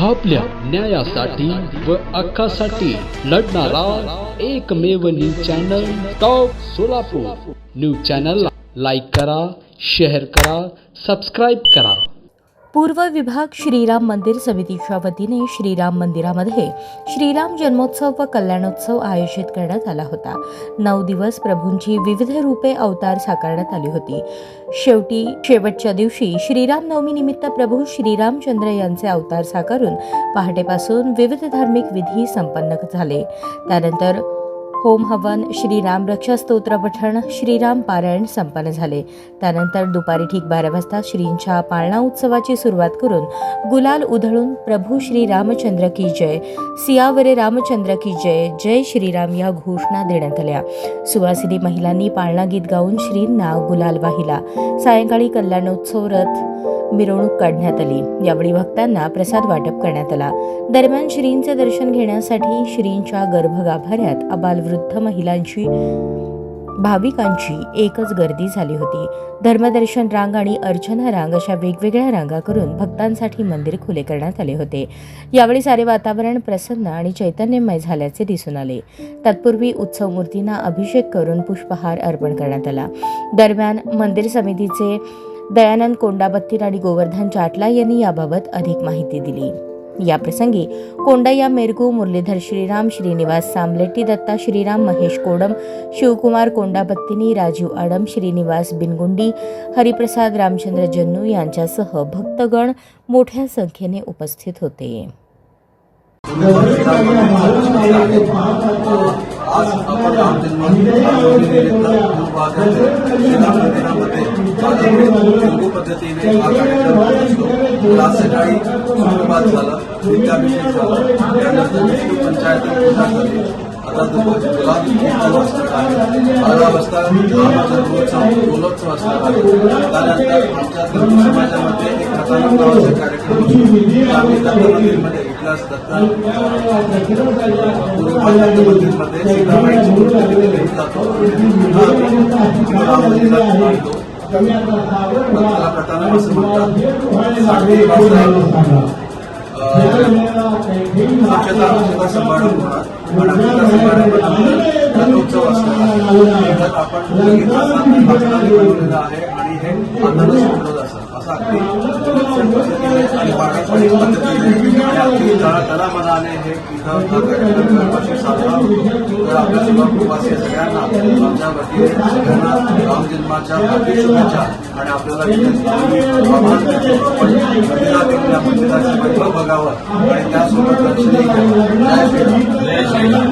आपल्या न्यायासाठी व हक्कासाठी लढणारा एकमेव news channel top Solapur. News चॅनलला लाईक करा, शेअर करा, सबस्क्राईब करा। पूर्व विभाग श्रीराम मंदिर समितीच्या वतीने श्रीराम मंदिरामध्ये श्रीराम जन्मोत्सव व कल्याणोत्सव आयोजित करण्यात आला होता। 9 दिवस प्रभूंची विविध रूपे अवतार साकारण्यात आली होती। शेवटच्या दिवशी श्रीराम नवमी निमित्त प्रभू श्रीरामचंद्र यांचे अवतार साकारून पहाटेपासून विविध धार्मिक विधी संपन्न झाले। त्यानंतर होम हवन, श्रीराम रक्षा स्तोत्र पठण, श्रीराम पारायण संपन्न झाले। त्यानंतर दुपारी ठीक 12 वाजता श्रींच्या पाळणा उत्सवाची सुरुवात करून गुलाल उधळून प्रभू श्री रामचंद्र की जय, सियावरे रामचंद्र की जय, जय श्रीराम या घोषणा देण्यात आल्या। सुवासिनी महिलांनी पाळणा गीत गाऊन श्रींना गुलाल वाहिला। सायंकाळी कल्याणोत्सव रथ मिरवणूक काढण्यात आली। यावेळी भक्तांना प्रसाद वाटप करण्यात आला। दरम्यान श्रींचे दर्शन घेण्यासाठी श्रींच्या गर्भगाभाऱ्यात आबालवृद्ध महिलांची, भाविकांची एकच गर्दी झाली होती। धर्मदर्शन रांग आणि अर्चना रांग अशा वेगवेगळ्या रांगा करून भक्तांसाठी मंदिर खुले करण्यात आले होते। यावेळी सारे वातावरण प्रसन्न आणि चैतन्यमय झाल्याचे दिसून आले। तत्पूर्वी उत्सव मूर्तींना अभिषेक करून पुष्पहार अर्पण करण्यात आला। दरम्यान मंदिर समितीचे दयानंद कोंडाबत्तीर आणि गोवर्धन चाटला यांनी याबाबत अधिक माहिती दिली। या प्रसंगी कोंडय्या मेरगू, मुरलीधर श्रीराम, श्रीनिवास सामलेट्टी, दत्ता श्रीराम, महेश कोडम, शिवकुमार कोंडाबत्तीनी, राजीव आडम, श्रीनिवास बिनगुंडी, हरिप्रसाद रामचंद्र जन्नू यांच्यासह भक्तगण मोठ्या संख्येने उपस्थित होते। आज आपण राम जन्मोत्सवानिमित्त हिंदू पद्धतीने हा कार्यक्रम असतो। आज सकाळी सुप्रभात झाला, नित्याभिषेक झाला, त्यानंतर विष्णू पंचायत पूजा झाली। आता दुपारी 12 वाजता राम जन्मोत्सव बोलोत्सव असणार आहे। त्यानंतर आमच्या हिंदू समाजामध्ये एक कथानक नावाचा कार्यक्रम असतो। आम्ही दत्त मंदिरमध्ये इथलाच दत्त मंदिरमध्ये सीताबाईची मूर्ती घेऊन जातो। राम मंदिरात आणतो। त्याला कथानक असं म्हणतात। स्वच्छता समारंभ होणार आणि समारंभानंतर रथोत्सव असणार। आपण भक्तांनी बनवलेलं आहे आणि हे आनंद समजत असतात। असं अगदी पद्धतीने आणि पारंपरिक पद्धतीने आणि अगदी तळामनाने हे इथं हा कार्यक्रम दरवर्षी साजरा होतो। तर आपल्या सोलापूरवासी सगळ्यांना आमच्या वतीने सगळ्यांना राम जन्माच्या हार्दिक शुभेच्छा आणि आपल्याला आवाहन करतो आपण मंदिरात या मंदिराचे वैभव बघावं आणि त्यासोबत दर्शनही घ्यावं। जय श्रीराम।